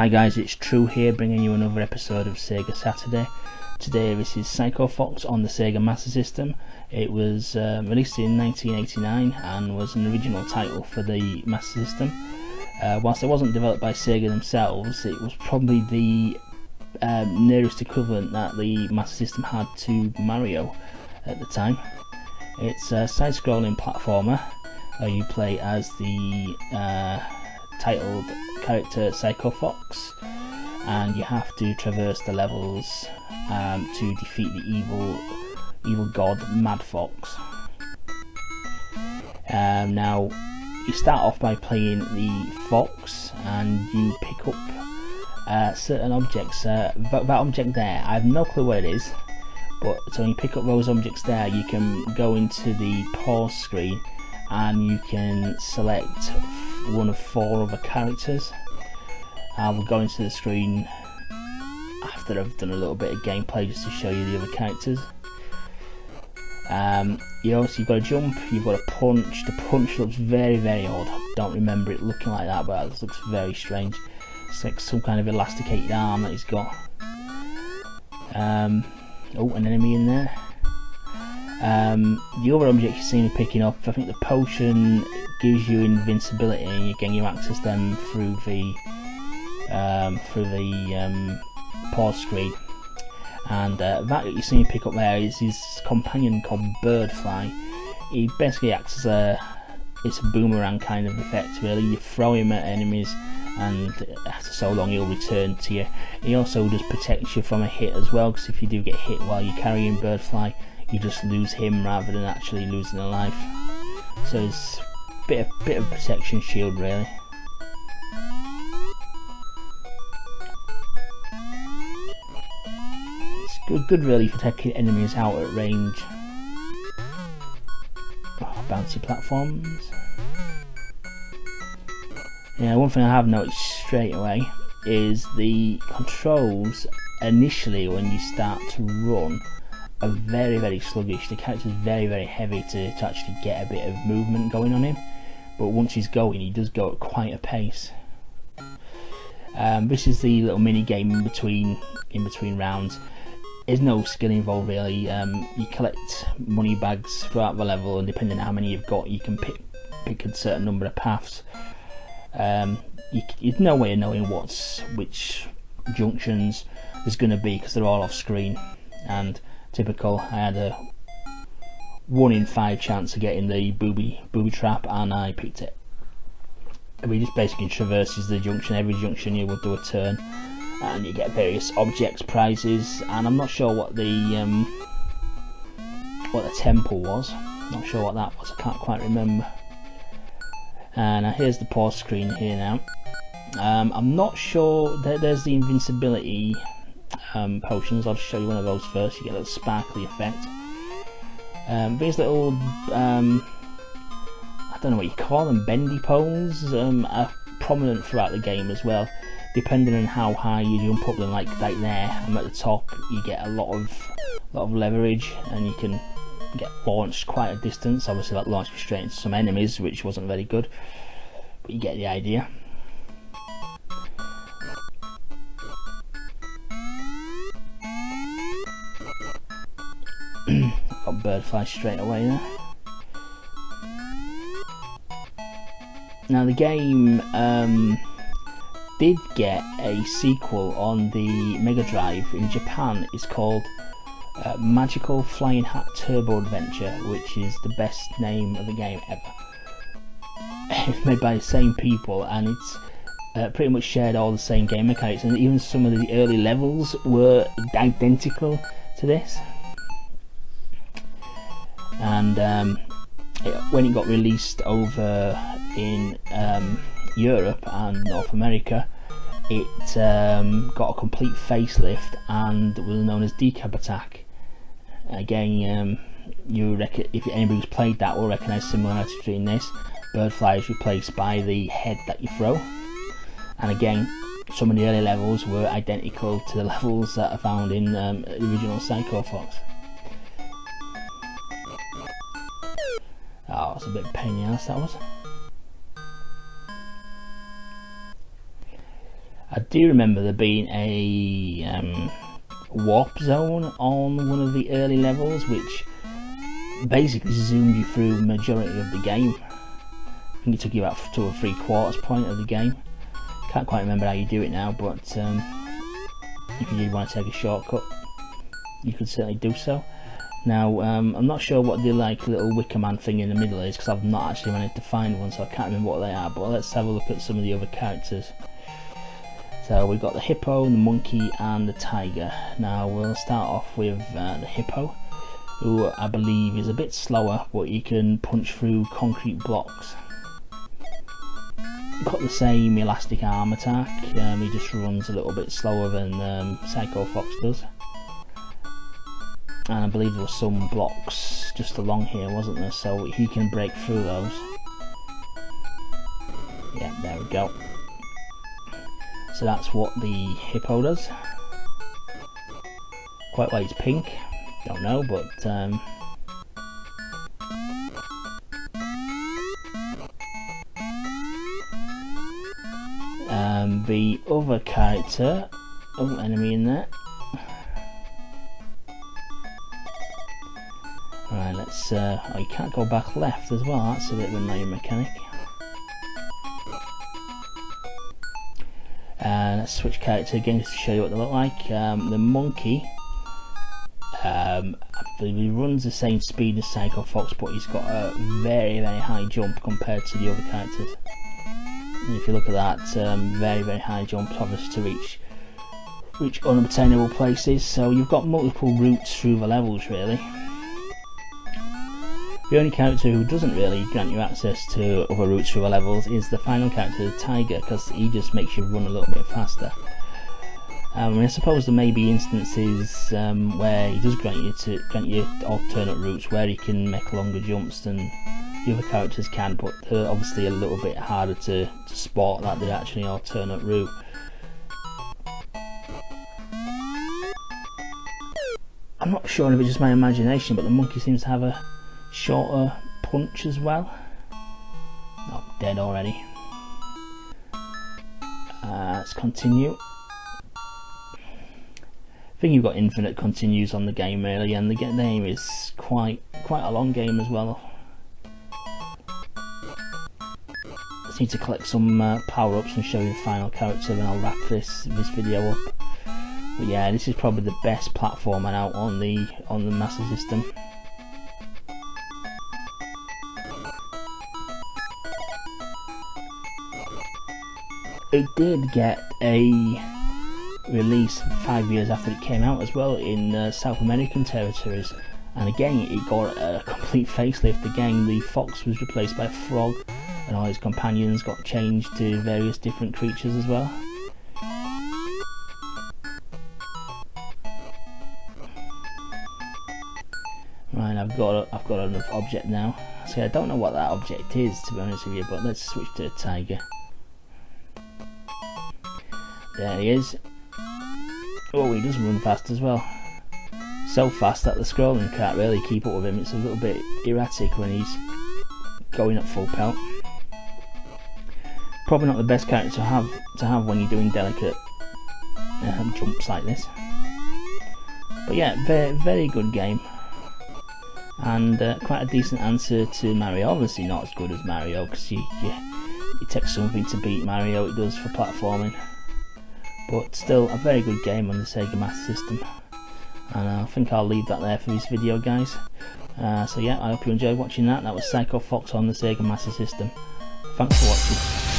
Hi guys, it's True here, bringing you another episode of Sega Saturday. Today this is Psycho Fox on the Sega Master System. It was released in 1989 and was an original title for the Master System. Whilst it wasn't developed by Sega themselves, it was probably the nearest equivalent that the Master System had to Mario at the time. It's a side-scrolling platformer where you play as the titled character Psycho Fox, and you have to traverse the levels to defeat the evil god Madfox. Now you start off by playing the fox and you pick up certain objects. That object there, I have no clue what it is, but so when you pick up those objects there, you can go into the pause screen and you can select one of 4 other characters. I will go into the screen after I've done a little bit of gameplay just to show you the other characters. You've got to jump, you've got to punch. The punch looks very, very odd. I don't remember it looking like that, but it looks very strange. It's like some kind of elasticated arm that he's got. Oh, an enemy in there. The other objects you see me picking up, I think the potion gives you invincibility, and again you access them through the pause screen. And that you see me pick up there is his companion called Birdfly. He basically acts as it's a boomerang kind of effect really. You throw him at enemies and after so long he'll return to you. He also just protects you from a hit as well, because if you do get hit while you're carrying Birdfly, you just lose him rather than actually losing a life. So it's a bit of protection shield really. It's good really for taking enemies out at range. Oh, bouncy platforms. Yeah, one thing I have noticed straight away is the controls initially when you start to run are very, very sluggish. The character's very, very heavy to actually get a bit of movement going on him, but once he's going, he does go at quite a pace. This is the little mini game in between rounds. There's no skill involved really. You collect money bags throughout the level, and depending on how many you've got, you can pick a certain number of paths. You've no way of knowing which junctions there's going to be because they're all off screen. And typical, I had a 1 in 5 chance of getting the booby trap, and I picked it. We just basically traverses the junction. Every junction you will do a turn, and you get various objects, prizes, and I'm not sure what the temple was. Not sure what that was. I can't quite remember. And here's the pause screen here now. I'm not sure. There's the invincibility potions. I'll just show you one of those first. You get a little sparkly effect. These little I don't know what you call them, bendy poles, are prominent throughout the game as well. Depending on how high you jump up them, like there, I'm at the top, you get a lot of leverage, and you can get launched quite a distance. Obviously that launched me straight into some enemies, which wasn't very good, but you get the idea. Got Birdfly straight away there. Now the game did get a sequel on the Mega Drive in Japan. It's called Magical Flying Hat Turbo Adventure, which is the best name of a game ever. It's made by the same people, and it's pretty much shared all the same game mechanics, and even some of the early levels were identical to this. And when it got released over in Europe and North America, it got a complete facelift and was known as Decap Attack. Again, if anybody who's played that will recognise similarities between this. Birdfly is replaced by the head that you throw, and again, some of the early levels were identical to the levels that are found in the original Psycho Fox. Oh, it's a bit of a pain in the ass, that was. I do remember there being a warp zone on one of the early levels, which basically zoomed you through the majority of the game. I think it took you about 2 or 3/4 point of the game. Can't quite remember how you do it now, but if you did want to take a shortcut, you could certainly do so. Now, I'm not sure what the little wicker man thing in the middle is, because I've not actually managed to find one, so I can't remember what they are. But let's have a look at some of the other characters. So we've got the hippo, the monkey, and the tiger. Now we'll start off with the hippo, who I believe is a bit slower, but you can punch through concrete blocks. Got the same elastic arm attack. He just runs a little bit slower than Psycho Fox does. And I believe there were some blocks just along here, wasn't there? So he can break through those. Yeah, there we go. So that's what the hippo does. Quite why it's pink, don't know, but the other character, oh, enemy in there. Right, let's, oh, you can't go back left as well, that's a bit of an annoying mechanic. Let's switch character again just to show you what they look like. The monkey, I believe he runs the same speed as Psycho Fox, but he's got a very, very high jump compared to the other characters. And if you look at that, very, very high jump, obviously to reach unobtainable places. So you've got multiple routes through the levels, really. The only character who doesn't really grant you access to other routes through the levels is the final character, the tiger, because he just makes you run a little bit faster. I suppose there may be instances where he does grant you alternate routes where he can make longer jumps than the other characters can, but they're obviously a little bit harder to spot that they're actually an alternate route. I'm not sure if it's just my imagination, but the monkey seems to have a shorter punch as well. Oh, dead already. Let's continue. I think you've got infinite continues on the game really, and the game is quite a long game as well. Just need to collect some power-ups and show you the final character, and I'll wrap this video up. But yeah, this is probably the best platformer out on the Master System. It did get a release 5 years after it came out as well in South American territories, and again it got a complete facelift. Again, the fox was replaced by a frog, and all his companions got changed to various different creatures as well. Right, I've got an object now. See, I don't know what that object is, to be honest with you, but let's switch to a tiger. There he is. Oh, he does run fast as well. So fast that the scrolling can't really keep up with him. It's a little bit erratic when he's going at full pelt. Probably not the best character to have when you're doing delicate jumps like this. But yeah, very good game, and quite a decent answer to Mario. Obviously not as good as Mario, because it takes something to beat Mario, it does, for platforming. But still a very good game on the Sega Master System, and I think I'll leave that there for this video, guys. So yeah, I hope you enjoyed watching that. That was Psycho Fox on the Sega Master System. Thanks for watching.